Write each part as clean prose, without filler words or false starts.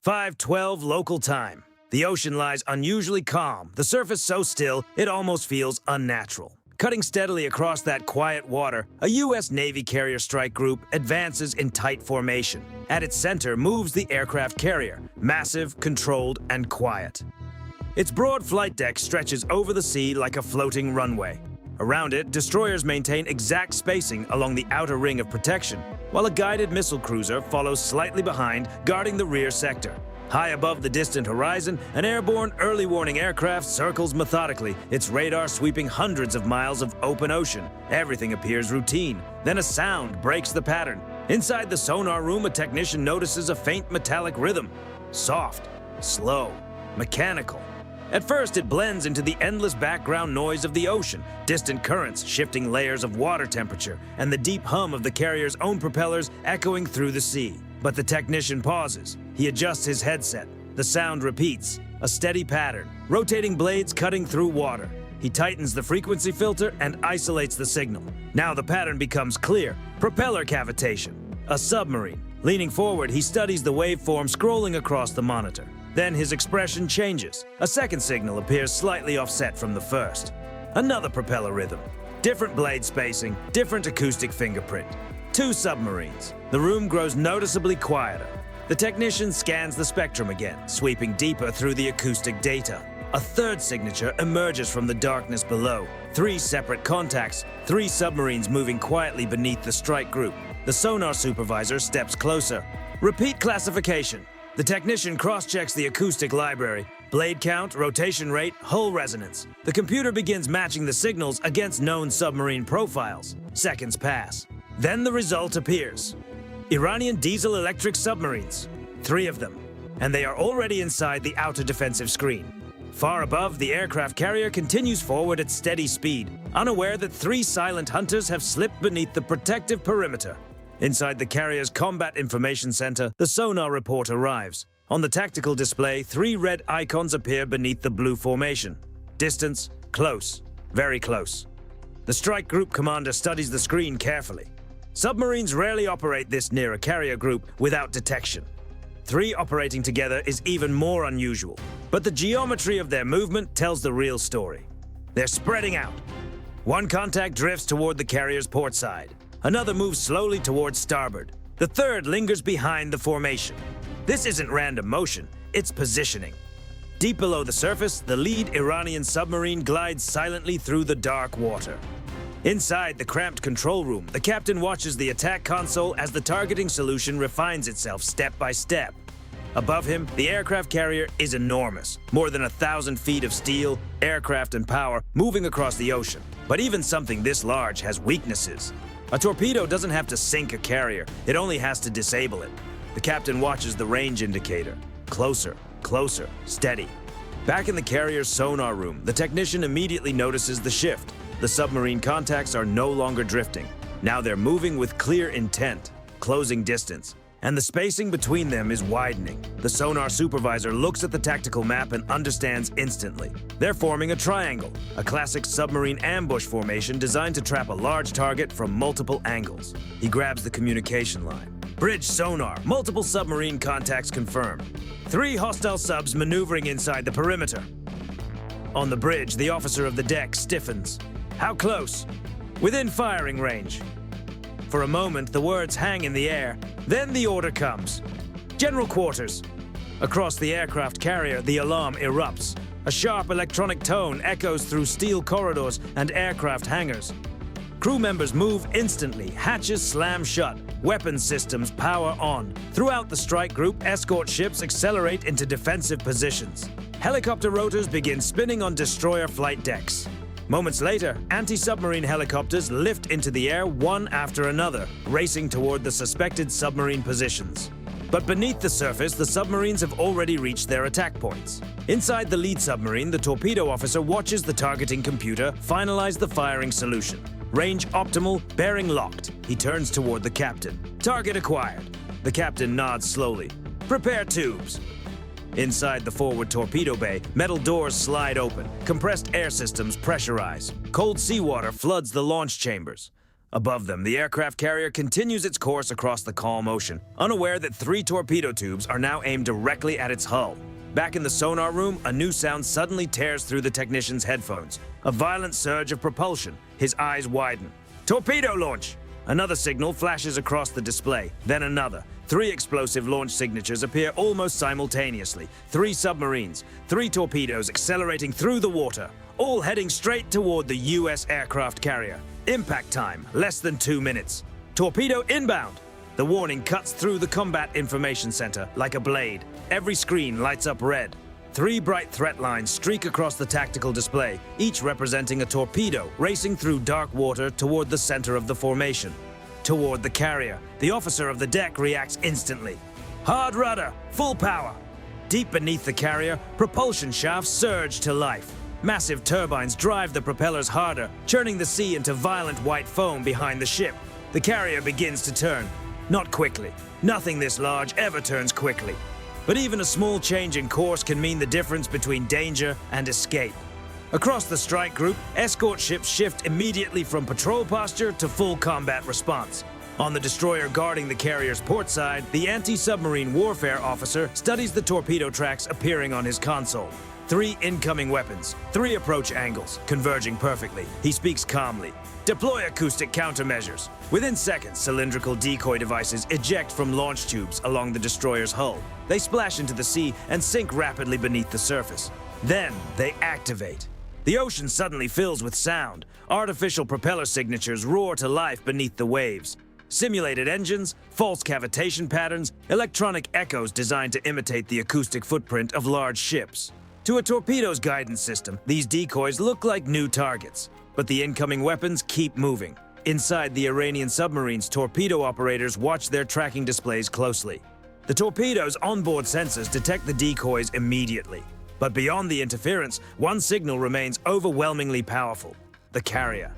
5:12 local time. The ocean lies unusually calm, the surface so still it almost feels unnatural. Cutting steadily across that quiet water, a U.S. Navy carrier strike group advances in tight formation. At its center moves the aircraft carrier, massive, controlled, and quiet. Its broad flight deck stretches over the sea like a floating runway. Around it, destroyers maintain exact spacing along the outer ring of protection, while a guided missile cruiser follows slightly behind, guarding the rear sector. High above the distant horizon, an airborne early warning aircraft circles methodically, its radar sweeping hundreds of miles of open ocean. Everything appears routine. Then a sound breaks the pattern. Inside the sonar room, a technician notices a faint metallic rhythm. Soft, slow, mechanical. At first, it blends into the endless background noise of the ocean, distant currents, shifting layers of water temperature, and the deep hum of the carrier's own propellers echoing through the sea. But the technician pauses. He adjusts his headset. The sound repeats, a steady pattern, rotating blades cutting through water. He tightens the frequency filter and isolates the signal. Now the pattern becomes clear. Propeller cavitation. A submarine. Leaning forward, he studies the waveform scrolling across the monitor. Then his expression changes. A second signal appears slightly offset from the first. Another propeller rhythm. Different blade spacing, different acoustic fingerprint. 2 submarines. The room grows noticeably quieter. The technician scans the spectrum again, sweeping deeper through the acoustic data. A third signature emerges from the darkness below. 3 separate contacts, 3 submarines moving quietly beneath the strike group. The sonar supervisor steps closer. Repeat classification. The technician cross-checks the acoustic library. Blade count, rotation rate, hull resonance. The computer begins matching the signals against known submarine profiles. Seconds pass. Then the result appears. Iranian diesel-electric submarines. 3 of them. And they are already inside the outer defensive screen. Far above, the aircraft carrier continues forward at steady speed, unaware that 3 silent hunters have slipped beneath the protective perimeter. Inside the carrier's combat information center, the sonar report arrives. On the tactical display, 3 red icons appear beneath the blue formation. Distance, close, very close. The strike group commander studies the screen carefully. Submarines rarely operate this near a carrier group without detection. 3 operating together is even more unusual, but the geometry of their movement tells the real story. They're spreading out. 1 contact drifts toward the carrier's port side. Another moves slowly towards starboard. The third lingers behind the formation. This isn't random motion, it's positioning. Deep below the surface, the lead Iranian submarine glides silently through the dark water. Inside the cramped control room, the captain watches the attack console as the targeting solution refines itself step by step. Above him, the aircraft carrier is enormous. More than 1,000 feet of steel, aircraft, and power moving across the ocean. But even something this large has weaknesses. A torpedo doesn't have to sink a carrier, it only has to disable it. The captain watches the range indicator. Closer, closer, steady. Back in the carrier's sonar room, the technician immediately notices the shift. The submarine contacts are no longer drifting. Now they're moving with clear intent, closing distance, and the spacing between them is widening. The sonar supervisor looks at the tactical map and understands instantly. They're forming a triangle, a classic submarine ambush formation designed to trap a large target from multiple angles. He grabs the communication line. Bridge sonar, multiple submarine contacts confirmed. 3 hostile subs maneuvering inside the perimeter. On the bridge, the officer of the deck stiffens. How close? Within firing range. For a moment, the words hang in the air. Then the order comes. General quarters. Across the aircraft carrier, the alarm erupts. A sharp electronic tone echoes through steel corridors and aircraft hangars. Crew members move instantly. Hatches slam shut. Weapons systems power on. Throughout the strike group, escort ships accelerate into defensive positions. Helicopter rotors begin spinning on destroyer flight decks. Moments later, anti-submarine helicopters lift into the air one after another, racing toward the suspected submarine positions. But beneath the surface, the submarines have already reached their attack points. Inside the lead submarine, the torpedo officer watches the targeting computer finalize the firing solution. Range optimal, bearing locked. He turns toward the captain. Target acquired. The captain nods slowly. Prepare tubes. Inside the forward torpedo bay, metal doors slide open. Compressed air systems pressurize. Cold seawater floods the launch chambers. Above them, the aircraft carrier continues its course across the calm ocean, unaware that 3 torpedo tubes are now aimed directly at its hull. Back in the sonar room, a new sound suddenly tears through the technician's headphones. A violent surge of propulsion. His eyes widen. Torpedo launch! Another signal flashes across the display, then another. 3 explosive launch signatures appear almost simultaneously. 3 submarines, 3 torpedoes accelerating through the water, all heading straight toward the U.S. aircraft carrier. Impact time, less than 2 minutes. Torpedo inbound! The warning cuts through the combat information center like a blade. Every screen lights up red. 3 bright threat lines streak across the tactical display, each representing a torpedo racing through dark water toward the center of the formation. Toward the carrier, the officer of the deck reacts instantly. Hard rudder, full power. Deep beneath the carrier, propulsion shafts surge to life. Massive turbines drive the propellers harder, churning the sea into violent white foam behind the ship. The carrier begins to turn. Not quickly. Nothing this large ever turns quickly. But even a small change in course can mean the difference between danger and escape. Across the strike group, escort ships shift immediately from patrol posture to full combat response. On the destroyer guarding the carrier's port side, the anti-submarine warfare officer studies the torpedo tracks appearing on his console. 3 incoming weapons, 3 approach angles, converging perfectly. He speaks calmly. Deploy acoustic countermeasures. Within seconds, cylindrical decoy devices eject from launch tubes along the destroyer's hull. They splash into the sea and sink rapidly beneath the surface. Then they activate. The ocean suddenly fills with sound. Artificial propeller signatures roar to life beneath the waves. Simulated engines, false cavitation patterns, electronic echoes designed to imitate the acoustic footprint of large ships. To a torpedo's guidance system, these decoys look like new targets. But the incoming weapons keep moving. Inside the Iranian submarines, torpedo operators watch their tracking displays closely. The torpedo's onboard sensors detect the decoys immediately. But beyond the interference, one signal remains overwhelmingly powerful: the carrier.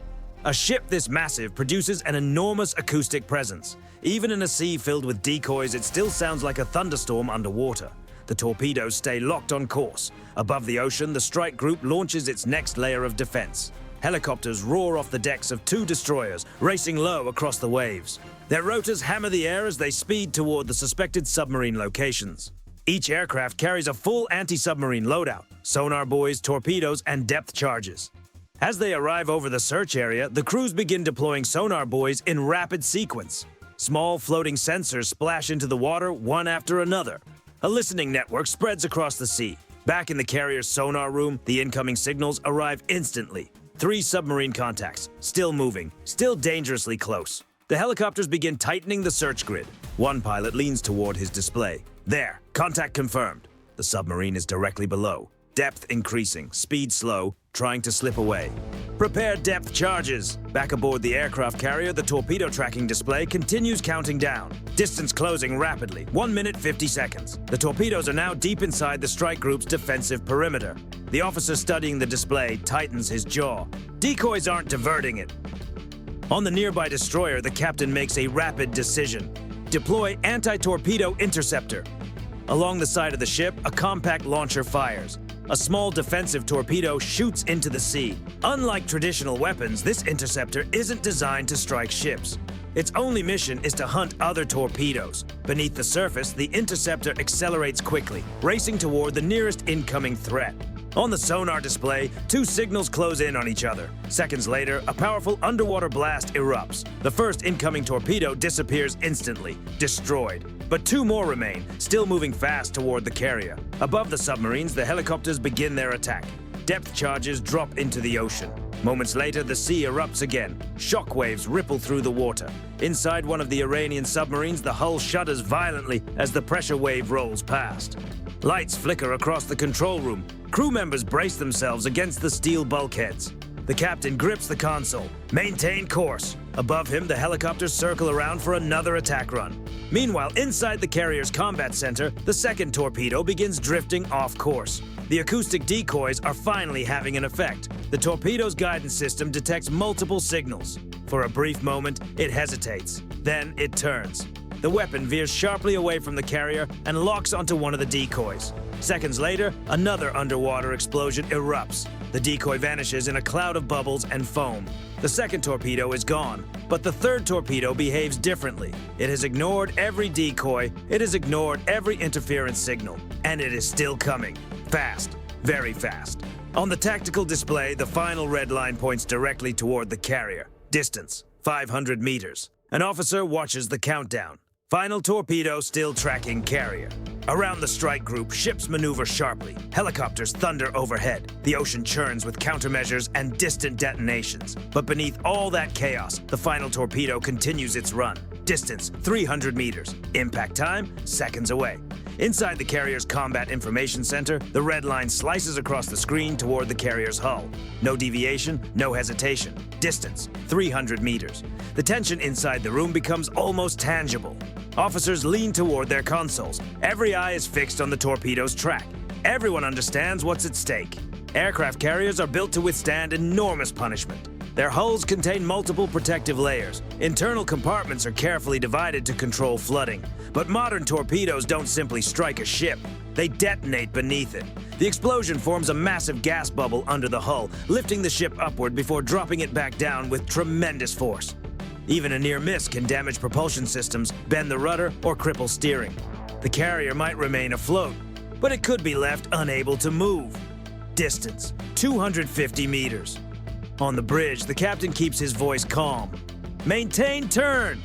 A ship this massive produces an enormous acoustic presence. Even in a sea filled with decoys, it still sounds like a thunderstorm underwater. The torpedoes stay locked on course. Above the ocean, the strike group launches its next layer of defense. Helicopters roar off the decks of 2 destroyers, racing low across the waves. Their rotors hammer the air as they speed toward the suspected submarine locations. Each aircraft carries a full anti-submarine loadout: sonar buoys, torpedoes, and depth charges. As they arrive over the search area, the crews begin deploying sonar buoys in rapid sequence. Small floating sensors splash into the water one after another. A listening network spreads across the sea. Back in the carrier's sonar room, the incoming signals arrive instantly. 3 submarine contacts, still moving, still dangerously close. The helicopters begin tightening the search grid. One pilot leans toward his display. There, contact confirmed. The submarine is directly below. Depth increasing, speed slow, trying to slip away. Prepare depth charges. Back aboard the aircraft carrier, the torpedo tracking display continues counting down. Distance closing rapidly, 1 minute 50 seconds. The torpedoes are now deep inside the strike group's defensive perimeter. The officer studying the display tightens his jaw. Decoys aren't diverting it. On the nearby destroyer, the captain makes a rapid decision. Deploy anti-torpedo interceptor. Along the side of the ship, a compact launcher fires. A small defensive torpedo shoots into the sea. Unlike traditional weapons, this interceptor isn't designed to strike ships. Its only mission is to hunt other torpedoes. Beneath the surface, the interceptor accelerates quickly, racing toward the nearest incoming threat. On the sonar display, 2 signals close in on each other. Seconds later, a powerful underwater blast erupts. The first incoming torpedo disappears instantly, destroyed. But 2 more remain, still moving fast toward the carrier. Above the submarines, the helicopters begin their attack. Depth charges drop into the ocean. Moments later, the sea erupts again. Shockwaves ripple through the water. Inside one of the Iranian submarines, the hull shudders violently as the pressure wave rolls past. Lights flicker across the control room. Crew members brace themselves against the steel bulkheads. The captain grips the console. Maintain course. Above him, the helicopters circle around for another attack run. Meanwhile, inside the carrier's combat center, the second torpedo begins drifting off course. The acoustic decoys are finally having an effect. The torpedo's guidance system detects multiple signals. For a brief moment, it hesitates. Then it turns. the weapon veers sharply away from the carrier and locks onto one of the decoys. Seconds later, another underwater explosion erupts. The decoy vanishes in a cloud of bubbles and foam. The second torpedo is gone, but the third torpedo behaves differently. It has ignored every decoy, it has ignored every interference signal, and it is still coming. Fast, very fast. On the tactical display, the final red line points directly toward the carrier. Distance, 500 meters. An officer watches the countdown. Final torpedo still tracking carrier. Around the strike group, ships maneuver sharply. Helicopters thunder overhead. The ocean churns with countermeasures and distant detonations. But beneath all that chaos, the final torpedo continues its run. Distance, 300 meters. Impact time, seconds away. Inside the carrier's Combat Information Center, the red line slices across the screen toward the carrier's hull. No deviation, no hesitation. Distance, 300 meters. The tension inside the room becomes almost tangible. Officers lean toward their consoles. Every eye is fixed on the torpedo's track. Everyone understands what's at stake. Aircraft carriers are built to withstand enormous punishment. Their hulls contain multiple protective layers. Internal compartments are carefully divided to control flooding. But modern torpedoes don't simply strike a ship. They detonate beneath it. The explosion forms a massive gas bubble under the hull, lifting the ship upward before dropping it back down with tremendous force. Even a near miss can damage propulsion systems, bend the rudder, or cripple steering. The carrier might remain afloat, but it could be left unable to move. Distance, 250 meters. On the bridge, the captain keeps his voice calm. Maintain turn!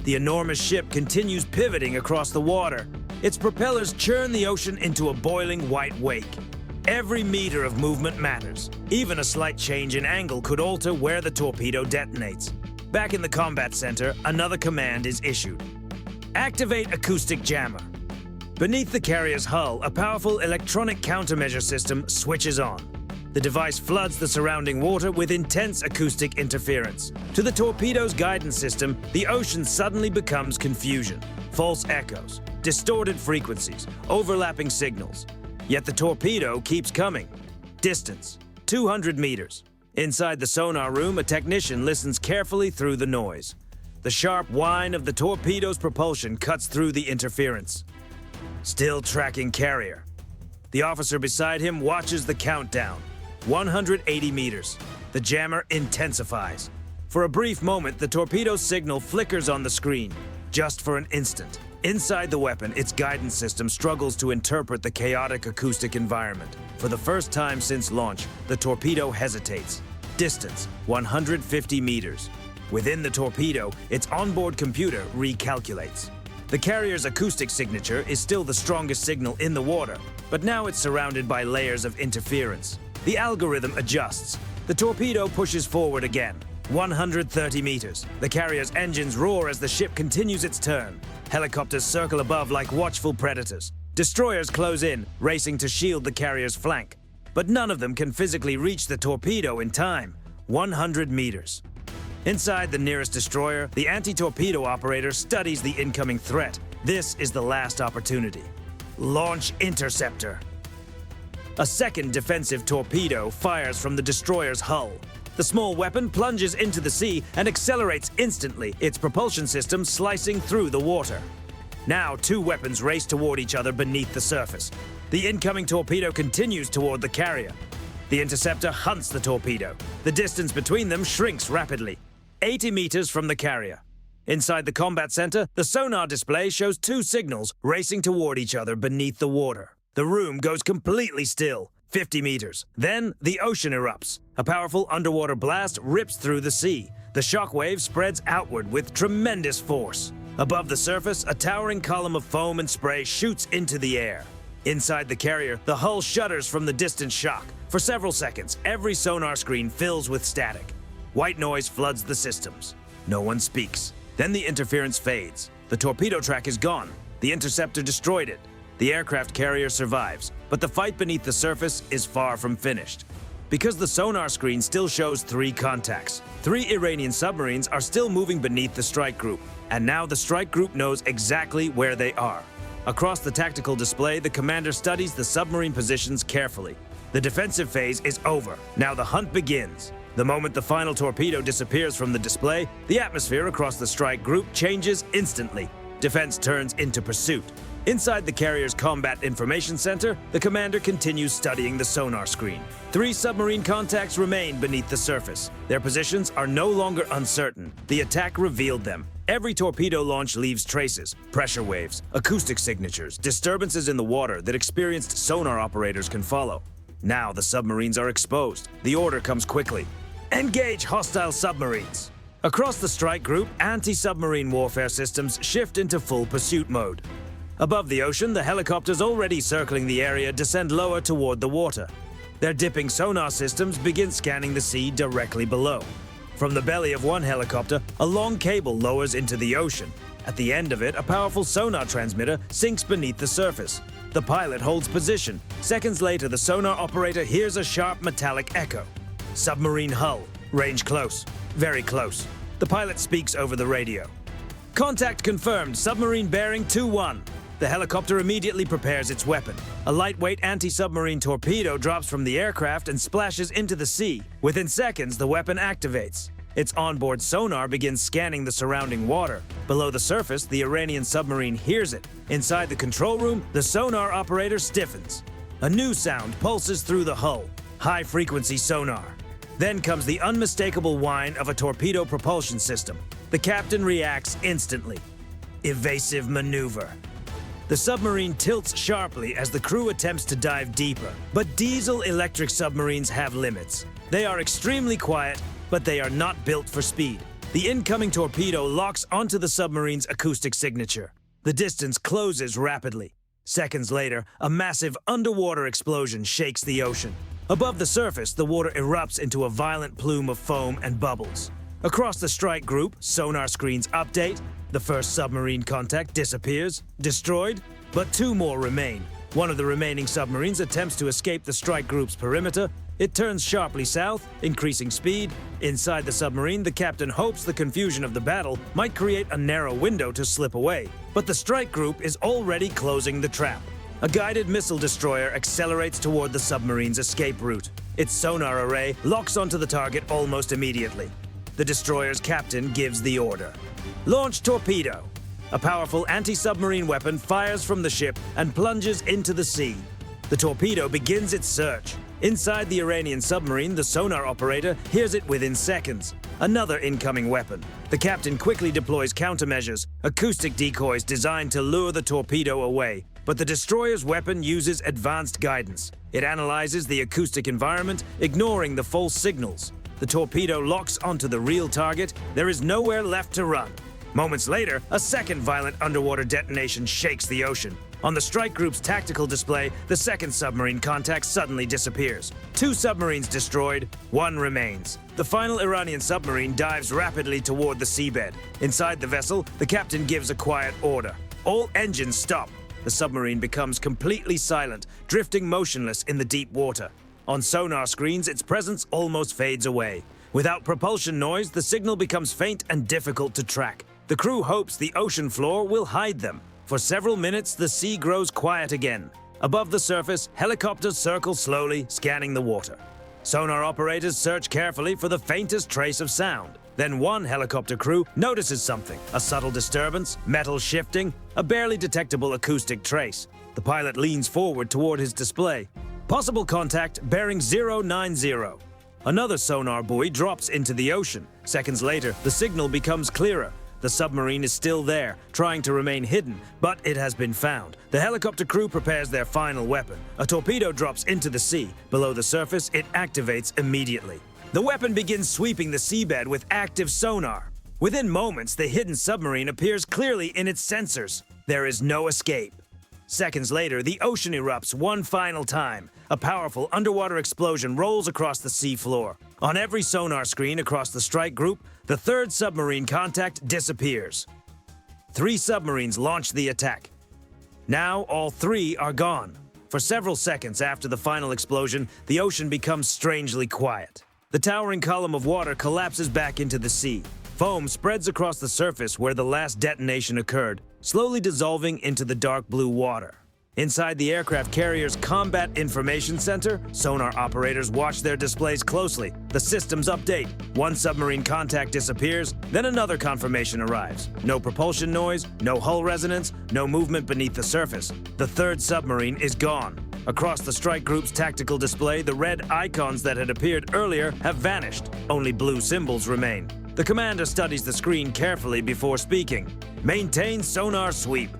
The enormous ship continues pivoting across the water. Its propellers churn the ocean into a boiling white wake. Every meter of movement matters. Even a slight change in angle could alter where the torpedo detonates. Back in the combat center, another command is issued. Activate acoustic jammer. Beneath the carrier's hull, a powerful electronic countermeasure system switches on. The device floods the surrounding water with intense acoustic interference. To the torpedo's guidance system, the ocean suddenly becomes confusion. False echoes, distorted frequencies, overlapping signals. Yet the torpedo keeps coming. Distance, 200 meters. Inside the sonar room, a technician listens carefully through the noise. The sharp whine of the torpedo's propulsion cuts through the interference. Still tracking carrier. The officer beside him watches the countdown. 180 meters. The jammer intensifies. For a brief moment, the torpedo's signal flickers on the screen. Just for an instant. Inside the weapon, its guidance system struggles to interpret the chaotic acoustic environment. For the first time since launch, the torpedo hesitates. Distance, 150 meters. Within the torpedo, its onboard computer recalculates. The carrier's acoustic signature is still the strongest signal in the water, but now it's surrounded by layers of interference. The algorithm adjusts. The torpedo pushes forward again. 130 meters. The carrier's engines roar as the ship continues its turn. Helicopters circle above like watchful predators. Destroyers close in, racing to shield the carrier's flank. But none of them can physically reach the torpedo in time. 100 meters. Inside the nearest destroyer, the anti-torpedo operator studies the incoming threat. This is the last opportunity. Launch interceptor. A second defensive torpedo fires from the destroyer's hull. The small weapon plunges into the sea and accelerates instantly, its propulsion system slicing through the water. Now, two weapons race toward each other beneath the surface. The incoming torpedo continues toward the carrier. The interceptor hunts the torpedo. The distance between them shrinks rapidly. 80 meters from the carrier. Inside the combat center, the sonar display shows two signals racing toward each other beneath the water. The room goes completely still. 50 meters. Then, the ocean erupts. A powerful underwater blast rips through the sea. The shockwave spreads outward with tremendous force. Above the surface, a towering column of foam and spray shoots into the air. Inside the carrier, the hull shudders from the distant shock. For several seconds, every sonar screen fills with static. White noise floods the systems. No one speaks. Then the interference fades. The torpedo track is gone. The interceptor destroyed it. The aircraft carrier survives, but the fight beneath the surface is far from finished. Because the sonar screen still shows 3 contacts. 3 Iranian submarines are still moving beneath the strike group, and now the strike group knows exactly where they are. Across the tactical display, the commander studies the submarine positions carefully. The defensive phase is over. Now the hunt begins. The moment the final torpedo disappears from the display, the atmosphere across the strike group changes instantly. Defense turns into pursuit. Inside the carrier's Combat Information Center, the commander continues studying the sonar screen. 3 submarine contacts remain beneath the surface. Their positions are no longer uncertain. The attack revealed them. Every torpedo launch leaves traces, pressure waves, acoustic signatures, disturbances in the water that experienced sonar operators can follow. Now the submarines are exposed. The order comes quickly. Engage hostile submarines! Across the strike group, anti-submarine warfare systems shift into full pursuit mode. Above the ocean, the helicopters already circling the area descend lower toward the water. Their dipping sonar systems begin scanning the sea directly below. From the belly of one helicopter, a long cable lowers into the ocean. At the end of it, a powerful sonar transmitter sinks beneath the surface. The pilot holds position. Seconds later, the sonar operator hears a sharp metallic echo. Submarine hull. Range close. Very close. The pilot speaks over the radio. Contact confirmed. Submarine bearing 2-1. The helicopter immediately prepares its weapon. A lightweight anti-submarine torpedo drops from the aircraft and splashes into the sea. Within seconds, the weapon activates. Its onboard sonar begins scanning the surrounding water. Below the surface, the Iranian submarine hears it. Inside the control room, the sonar operator stiffens. A new sound pulses through the hull. High-frequency sonar. Then comes the unmistakable whine of a torpedo propulsion system. The captain reacts instantly. Evasive maneuver. The submarine tilts sharply as the crew attempts to dive deeper. But diesel-electric submarines have limits. They are extremely quiet, but they are not built for speed. The incoming torpedo locks onto the submarine's acoustic signature. The distance closes rapidly. Seconds later, a massive underwater explosion shakes the ocean. Above the surface, the water erupts into a violent plume of foam and bubbles. Across the strike group, sonar screens update. The first submarine contact disappears, destroyed, but 2 more remain. One of the remaining submarines attempts to escape the strike group's perimeter. It turns sharply south, increasing speed. Inside the submarine, the captain hopes the confusion of the battle might create a narrow window to slip away. But the strike group is already closing the trap. A guided missile destroyer accelerates toward the submarine's escape route. Its sonar array locks onto the target almost immediately. The destroyer's captain gives the order. Launch torpedo. A powerful anti-submarine weapon fires from the ship and plunges into the sea. The torpedo begins its search. Inside the Iranian submarine, the sonar operator hears it within seconds. Another incoming weapon. The captain quickly deploys countermeasures, acoustic decoys designed to lure the torpedo away. But the destroyer's weapon uses advanced guidance. It analyzes the acoustic environment, ignoring the false signals. The torpedo locks onto the real target. There is nowhere left to run. Moments later, a second violent underwater detonation shakes the ocean. On the strike group's tactical display, the second submarine contact suddenly disappears. 2 submarines destroyed, 1 remains. The final Iranian submarine dives rapidly toward the seabed. Inside the vessel, the captain gives a quiet order. All engines stop. The submarine becomes completely silent, drifting motionless in the deep water. On sonar screens, its presence almost fades away. Without propulsion noise, the signal becomes faint and difficult to track. The crew hopes the ocean floor will hide them. For several minutes, the sea grows quiet again. Above the surface, helicopters circle slowly, scanning the water. Sonar operators search carefully for the faintest trace of sound. Then one helicopter crew notices something, a subtle disturbance, metal shifting, a barely detectable acoustic trace. The pilot leans forward toward his display. Possible contact bearing 090. Another sonar buoy drops into the ocean. Seconds later, the signal becomes clearer. The submarine is still there, trying to remain hidden, but it has been found. The helicopter crew prepares their final weapon. A torpedo drops into the sea. Below the surface, it activates immediately. The weapon begins sweeping the seabed with active sonar. Within moments, the hidden submarine appears clearly in its sensors. There is no escape. Seconds later, the ocean erupts one final time. A powerful underwater explosion rolls across the sea floor. On every sonar screen across the strike group, the third submarine contact disappears. 3 submarines launch the attack. Now all 3 are gone. For several seconds after the final explosion, the ocean becomes strangely quiet. The towering column of water collapses back into the sea. Foam spreads across the surface where the last detonation occurred, slowly dissolving into the dark blue water. Inside the aircraft carrier's Combat Information Center, sonar operators watch their displays closely. The systems update. One submarine contact disappears, then another confirmation arrives. No propulsion noise, no hull resonance, no movement beneath the surface. The third submarine is gone. Across the strike group's tactical display, the red icons that had appeared earlier have vanished. Only blue symbols remain. The commander studies the screen carefully before speaking. Maintain sonar sweep.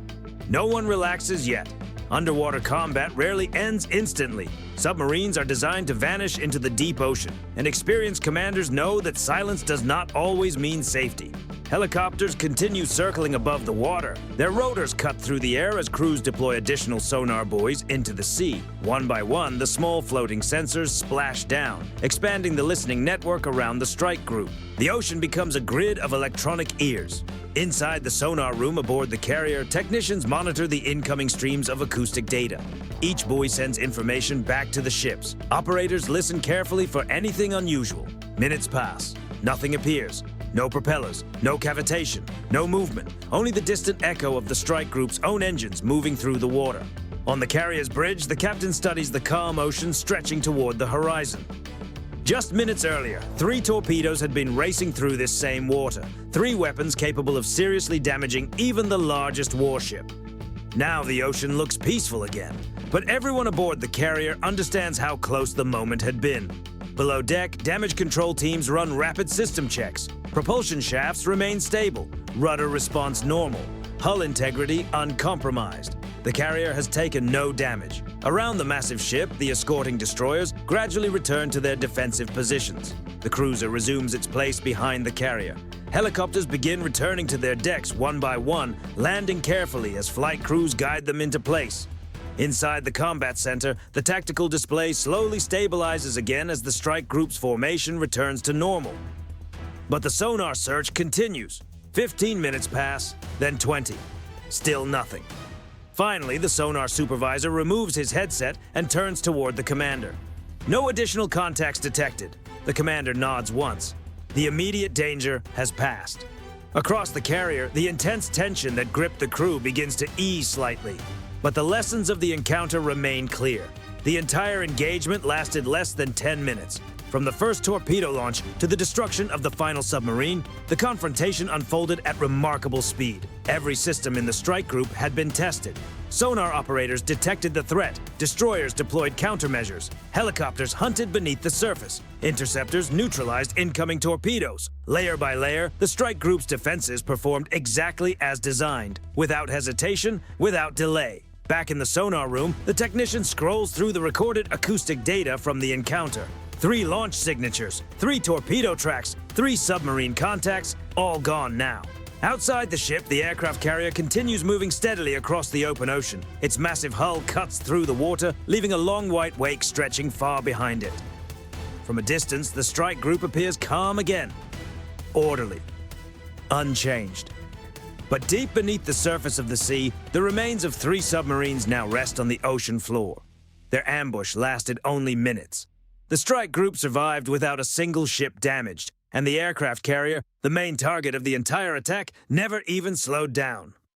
No one relaxes yet. Underwater combat rarely ends instantly. Submarines are designed to vanish into the deep ocean, and experienced commanders know that silence does not always mean safety. Helicopters continue circling above the water. Their rotors cut through the air as crews deploy additional sonar buoys into the sea. One by one, the small floating sensors splash down, expanding the listening network around the strike group. The ocean becomes a grid of electronic ears. Inside the sonar room aboard the carrier, technicians monitor the incoming streams of acoustic data. Each buoy sends information back to the ships. Operators listen carefully for anything unusual. Minutes pass. Nothing appears. No propellers, no cavitation, no movement, only the distant echo of the strike group's own engines moving through the water. On the carrier's bridge, the captain studies the calm ocean stretching toward the horizon. Just minutes earlier, 3 torpedoes had been racing through this same water, 3 weapons capable of seriously damaging even the largest warship. Now the ocean looks peaceful again, but everyone aboard the carrier understands how close the moment had been. Below deck, damage control teams run rapid system checks. Propulsion shafts remain stable, rudder response normal, hull integrity uncompromised. The carrier has taken no damage. Around the massive ship, the escorting destroyers gradually return to their defensive positions. The cruiser resumes its place behind the carrier. Helicopters begin returning to their decks one by one, landing carefully as flight crews guide them into place. Inside the combat center, the tactical display slowly stabilizes again as the strike group's formation returns to normal. But the sonar search continues. 15 minutes pass, then 20. Still nothing. Finally, the sonar supervisor removes his headset and turns toward the commander. No additional contacts detected. The commander nods once. The immediate danger has passed. Across the carrier, the intense tension that gripped the crew begins to ease slightly. But the lessons of the encounter remain clear. The entire engagement lasted less than 10 minutes. From the first torpedo launch to the destruction of the final submarine, the confrontation unfolded at remarkable speed. Every system in the strike group had been tested. Sonar operators detected the threat, destroyers deployed countermeasures, helicopters hunted beneath the surface, interceptors neutralized incoming torpedoes. Layer by layer, the strike group's defenses performed exactly as designed, without hesitation, without delay. Back in the sonar room, the technician scrolls through the recorded acoustic data from the encounter. 3 launch signatures, 3 torpedo tracks, 3 submarine contacts, all gone now. Outside the ship, the aircraft carrier continues moving steadily across the open ocean. Its massive hull cuts through the water, leaving a long white wake stretching far behind it. From a distance, the strike group appears calm again. Orderly. Unchanged. But deep beneath the surface of the sea, the remains of 3 submarines now rest on the ocean floor. Their ambush lasted only minutes. The strike group survived without a single ship damaged, and the aircraft carrier, the main target of the entire attack, never even slowed down.